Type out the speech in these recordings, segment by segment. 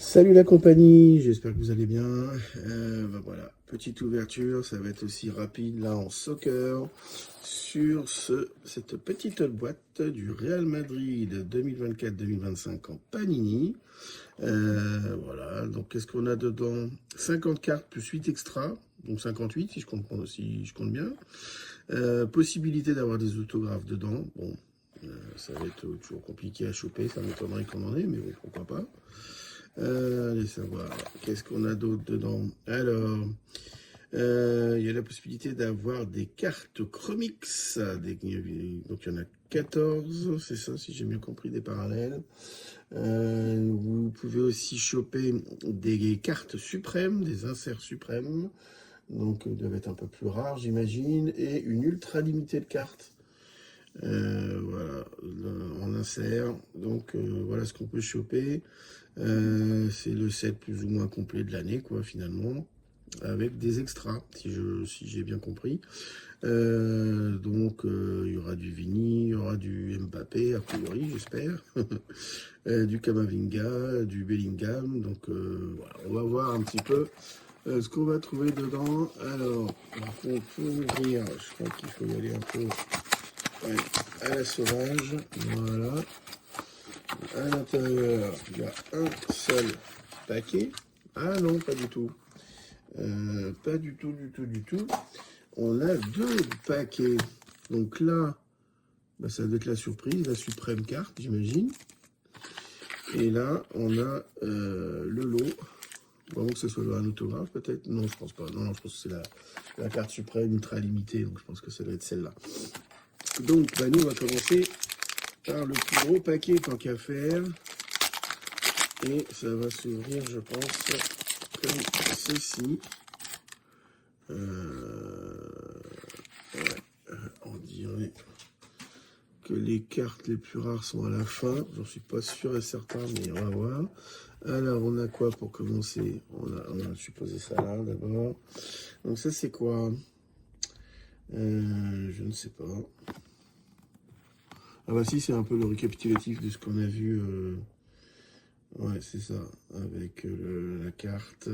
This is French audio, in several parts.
Salut la compagnie, j'espère que vous allez bien. Voilà, petite ouverture, ça va être aussi rapide là en soccer sur cette petite boîte du Real Madrid 2024-2025 en Panini. Voilà, donc qu'est-ce qu'on a dedans? 50 cartes plus 8 extras, donc 58 si je compte bien. Possibilité d'avoir des autographes dedans. Bon, ça va être toujours compliqué à choper, ça m'étonnerait qu'on en ait, mais bon, pourquoi pas. Allez savoir, qu'est-ce qu'on a d'autre dedans? Alors, il y a la possibilité d'avoir des cartes Chromix. Donc il y en a 14, c'est ça si j'ai bien compris, des parallèles. Vous pouvez aussi choper des cartes suprêmes, des inserts suprêmes. Donc ils doivent être un peu plus rares j'imagine. Et une ultra limitée de cartes. Voilà, en insert. Donc voilà ce qu'on peut choper. C'est le set plus ou moins complet de l'année, quoi, finalement, avec des extras, si j'ai bien compris. Donc, il y aura du Vini, il y aura du Mbappé, a priori, j'espère, du Camavinga, du Bellingham. Donc, voilà, on va voir un petit peu ce qu'on va trouver dedans. Alors, pour ouvrir, je crois qu'il faut y aller un peu à la sauvage. Voilà. À l'intérieur, il y a un seul paquet. Ah non, pas du tout. Pas du tout, du tout. On a deux paquets. Donc là, bah, ça doit être la surprise, la suprême carte, j'imagine. Et là, on a le lot. Vraiment que ce soit un autographe, peut-être. Non, je pense pas. Non, je pense que c'est la carte suprême ultra limitée. Donc je pense que ça doit être celle-là. Donc, bah, nous, on va commencer par le plus gros paquet, tant qu'à faire. Et ça va s'ouvrir, je pense, comme ceci. On dirait que les cartes les plus rares sont à la fin. J'en suis pas sûr et certain, mais on va voir. Alors, on a quoi pour commencer? On a supposé ça là d'abord. Donc ça, c'est quoi? Je ne sais pas. Ah bah si, c'est un peu le récapitulatif de ce qu'on a vu. Ouais, c'est ça. Avec la carte.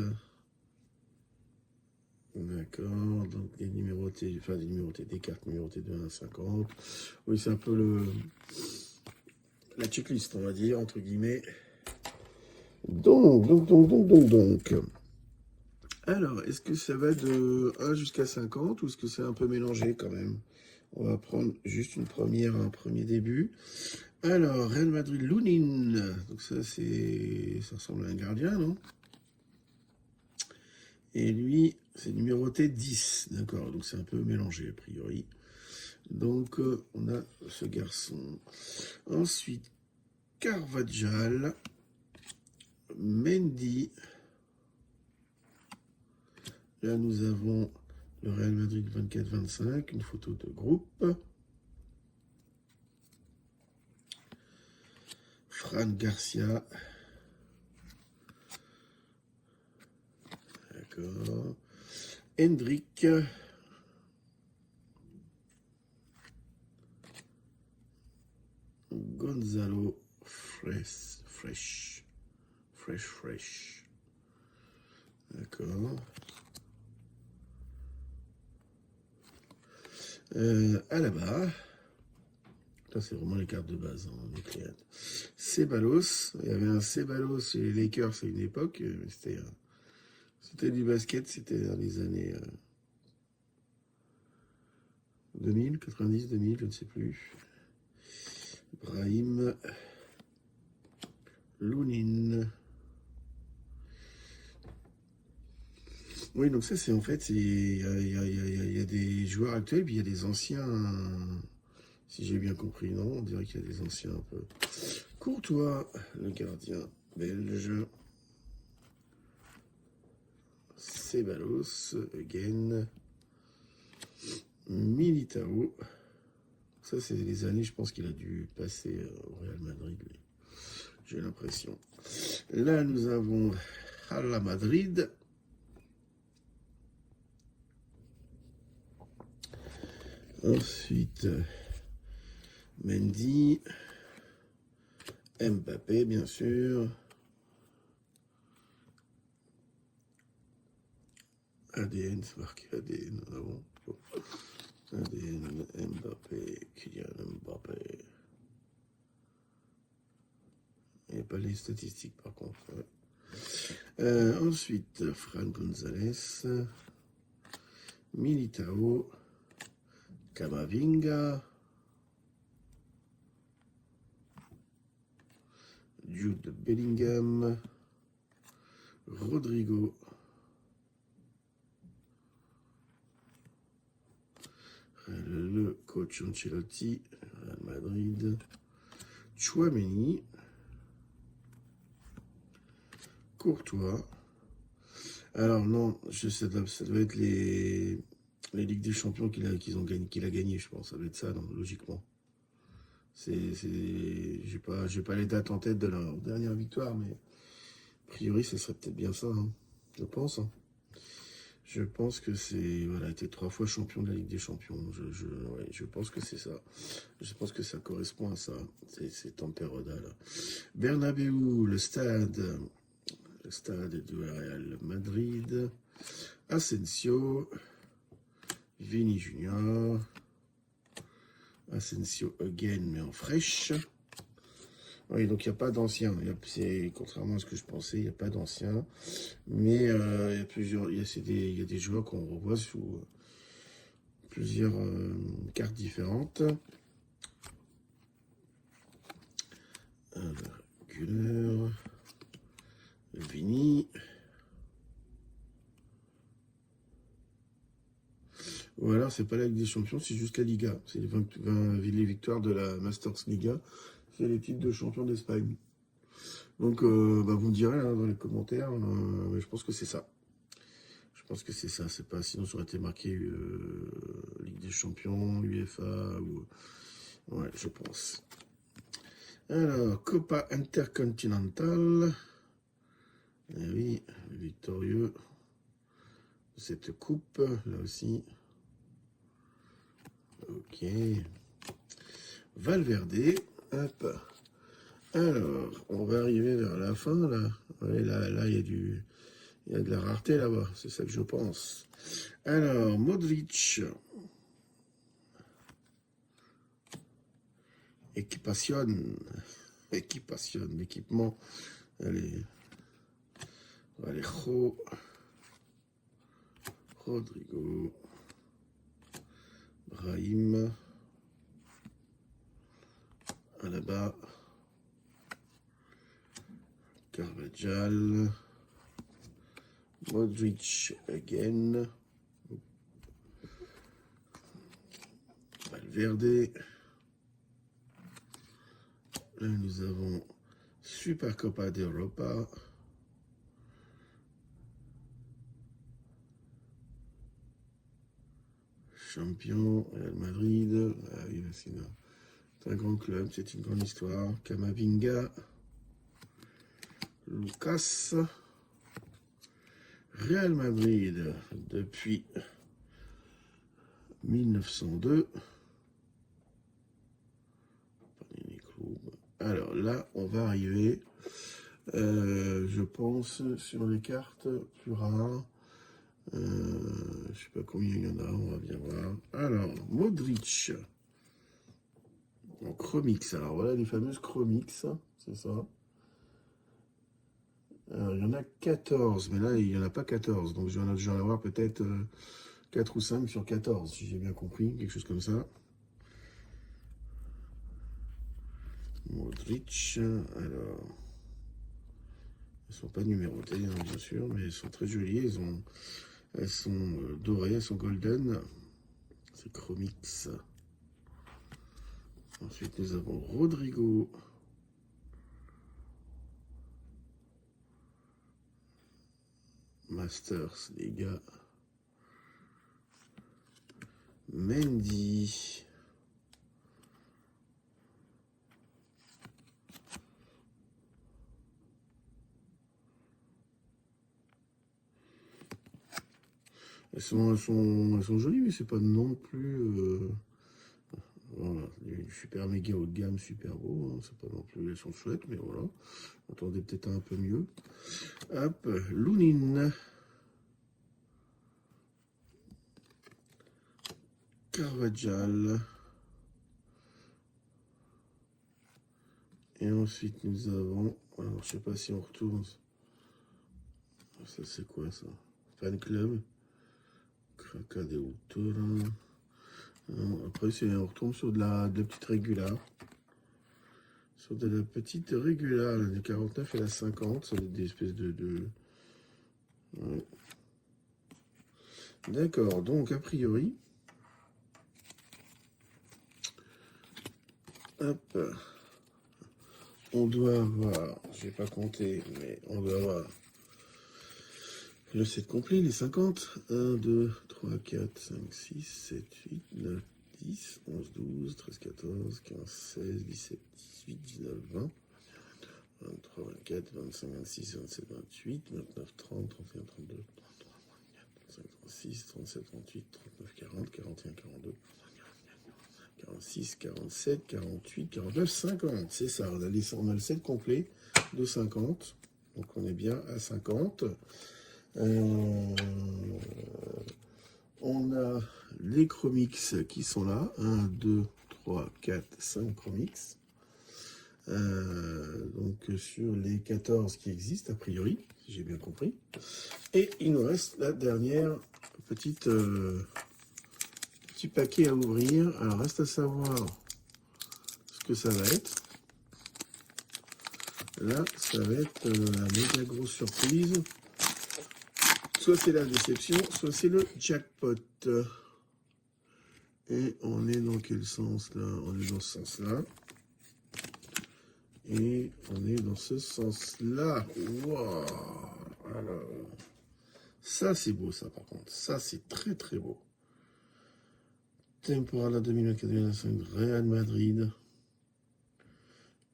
D'accord, donc des numérotés, enfin des cartes numérotées de 1 à 50. Oui, c'est un peu la checklist, on va dire, entre guillemets. Donc. Alors, est-ce que ça va de 1 jusqu'à 50 ou est-ce que c'est un peu mélangé quand même? On va prendre juste un premier début. Alors, Real Madrid Lunin. Donc ça ressemble à un gardien, non? Et lui, c'est numéroté 10. D'accord, donc c'est un peu mélangé a priori. Donc, on a ce garçon. Ensuite, Carvajal, Mendy. Là, nous avons le Real Madrid 24-25, une photo de groupe. Fran Garcia. D'accord. Hendrik. Gonzalo Fresh. D'accord. Alaba. Là, c'est vraiment les cartes de base, hein, les créates. Ceballos. Il y avait un Ceballos chez les Lakers à une époque. C'était du basket, c'était dans les années 2000, 90, 2000, je ne sais plus. Brahim. Lunin. Oui, donc ça, c'est en fait, il y a des joueurs actuels, puis il y a des anciens, si j'ai bien compris, non? On dirait qu'il y a des anciens un peu. Courtois, le gardien belge. Ceballos, again. Militao. Ça, c'est les années, je pense qu'il a dû passer au Real Madrid, j'ai l'impression. Là, nous avons Hala Madrid. Ensuite, Mendy. Mbappé, bien sûr. ADN, c'est marqué ADN. Ah bon? Bon. ADN, Mbappé, Kylian Mbappé. Il n'y a pas les statistiques par contre. Ouais. Ensuite, Fran González, Militao, Camavinga, Jude Bellingham, Rodrigo, le coach Ancelotti, Real Madrid, Tchouaméni, Courtois. Alors non, ça doit être les Ligues des Champions qu'il a gagné, je pense. Ça doit être ça, non, logiquement. J'ai pas les dates en tête de leur dernière victoire, mais a priori, ça serait peut-être bien ça, hein, je pense. Hein. Je pense que c'est, voilà, été 3 fois champion de la Ligue des Champions. Ouais, je pense que c'est ça. Je pense que ça correspond à ça. C'est Temperoda, là. Bernabéu, le stade du Real Madrid. Asensio, Vini Junior. Asensio again, mais en fraîche. Oui, donc il n'y a pas d'anciens. Contrairement à ce que je pensais, il n'y a pas d'anciens. Mais il y a plusieurs. Il y a des joueurs qu'on revoit sous plusieurs cartes différentes. Güler, Vini. Ou alors, c'est pas la Ligue des Champions, c'est juste la Liga. C'est les victoires de la Masters Liga. C'est les titres de champion d'Espagne. Donc, vous me direz hein, dans les commentaires, mais je pense que c'est ça. Je pense que c'est ça. C'est pas, sinon, ça aurait été marqué Ligue des Champions, UEFA, ou. Ouais, je pense. Alors, Copa Intercontinental. Eh oui, victorieux de cette coupe, là aussi. Ok. Valverde. Hop. Alors, on va arriver vers la fin, là. Ouais, là, il y a de la rareté, là-bas. C'est ça que je pense. Alors, Modric. Équipation. L'équipement. Allez. Vallejo. Rodrigo. Brahim. Là-bas. Carvajal. Modric again. Valverde. Là, nous avons Supercopa d'Europa. Champion, Real Madrid. Ah oui, c'est un grand club, c'est une grande histoire. Camavinga. Lucas. Real Madrid depuis 1902. Alors là, on va arriver, je pense, sur les cartes plus rares. Je sais pas combien il y en a, on va bien voir. Alors, Modric. En Chromix. Alors voilà les fameuses Chromix, c'est ça. Alors, il y en a 14, mais là, il n'y en a pas 14. Donc, je vais en avoir peut-être 4 ou 5 sur 14, si j'ai bien compris, quelque chose comme ça. Modric, alors, elles ne sont pas numérotées, hein, bien sûr, mais elles sont très jolies, elles sont dorées, elles sont golden, c'est Chromix. Ensuite, nous avons Rodrigo, Masters, les gars, Mendy, elles sont jolies, mais c'est pas non plus voilà, du super méga haut de gamme, super beau. Hein, c'est pas non plus, elles sont chouettes, mais voilà. Attendez peut-être un peu mieux. Hop, Lunin. Carvajal. Et ensuite, nous avons... Alors, je sais pas si on retourne. Ça, c'est quoi, ça? Fan Club. Craca de Autora. Après, on retombe sur de la petite régular. Sur de la petite régular, la 49 et la 50. Ça doit être des espèces de... Ouais. D'accord, donc, a priori... Hop. On doit avoir... Je vais pas compter, mais on doit avoir... Le set complet, les 50. 1, 2, 3, 4, 5, 6, 7, 8, 9, 10, 11, 12, 13, 14, 15, 16, 17, 18, 19, 20, 23, 24, 25, 26, 27, 28, 29, 30, 31, 32, 33, 35, 36, 37, 38, 39, 40, 41, 42, 46, 47, 48, 49, 50. C'est ça, on a le set complet de 50. Donc on est bien à 50. On a les Chromix qui sont là. 1, 2, 3, 4, 5 Chromix. Donc sur les 14 qui existent, a priori, si j'ai bien compris. Et il nous reste la dernière petit paquet à ouvrir. Alors reste à savoir ce que ça va être. Là, ça va être la méga grosse surprise. Soit c'est la déception, soit c'est le jackpot. Et on est dans quel sens là? On est dans ce sens-là. Et on est dans ce sens-là. Wow. Alors, ça c'est beau ça par contre. Ça c'est très très beau. Temporada 2024-2025 Real Madrid.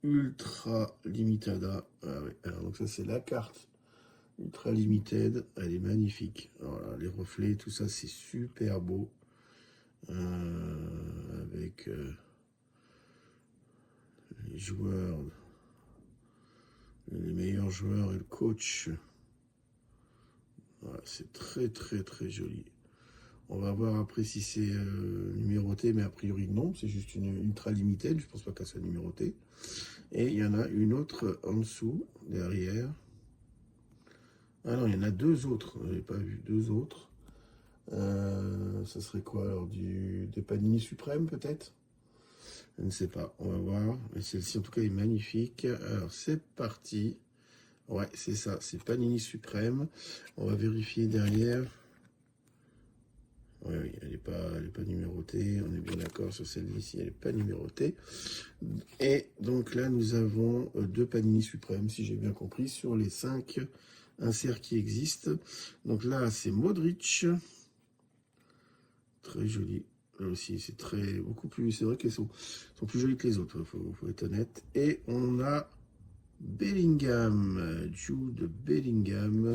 Ultra Limitada. Ah ouais. Alors donc ça c'est la carte. Ultra Limited, elle est magnifique. Voilà, les reflets, tout ça, c'est super beau. Avec les joueurs, les meilleurs joueurs et le coach. Voilà, c'est très très très joli. On va voir après si c'est numéroté, mais a priori non, c'est juste une Ultra Limited, je pense pas qu'elle soit numérotée. Et il y en a une autre en dessous, derrière. Ah non, il y en a deux autres, je n'avais pas vu, deux autres. Ça serait quoi alors, des Panini Suprême peut-être? Je ne sais pas, on va voir. Mais celle-ci en tout cas est magnifique. Alors c'est parti. Ouais, c'est ça, c'est Panini Suprême. On va vérifier derrière. Oui, oui, elle n'est pas numérotée. On est bien d'accord sur celle-ci, elle n'est pas numérotée. Et donc là, nous avons deux Panini Suprême, si j'ai bien compris, sur les 5 inserts qui existent. Donc là, c'est Modric. Très joli. Là aussi, c'est beaucoup plus. C'est vrai qu'elles sont plus jolies que les autres, faut être honnête. Et on a Bellingham, Jude Bellingham.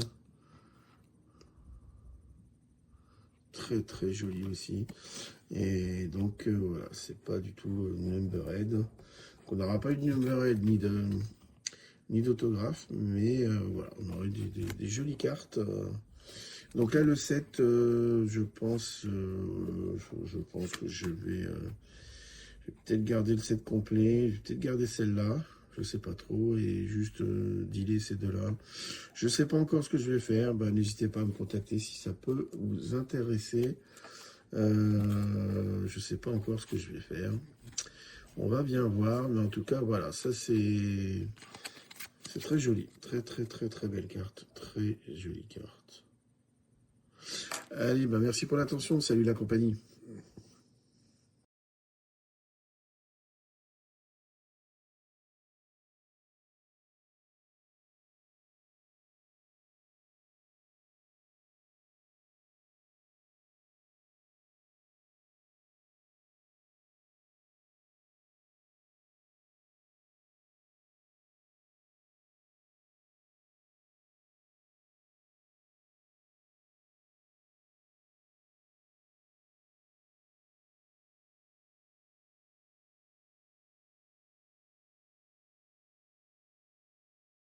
Très très joli aussi. Et donc voilà, c'est pas du tout une numbered. On n'aura pas une numbered ni d'autographe, mais voilà, on aurait des jolies cartes. Donc là, le 7, je pense que je vais peut-être garder le 7 complet. Je vais peut-être garder celle-là. Je sais pas trop. Et juste dealer ces deux-là. Je sais pas encore ce que je vais faire. Ben, n'hésitez pas à me contacter si ça peut vous intéresser. Je sais pas encore ce que je vais faire. On va bien voir. Mais en tout cas, voilà. Ça, c'est très joli. Très, très, très, très belle carte. Très jolie carte. Allez, ben merci pour l'attention. Salut la compagnie.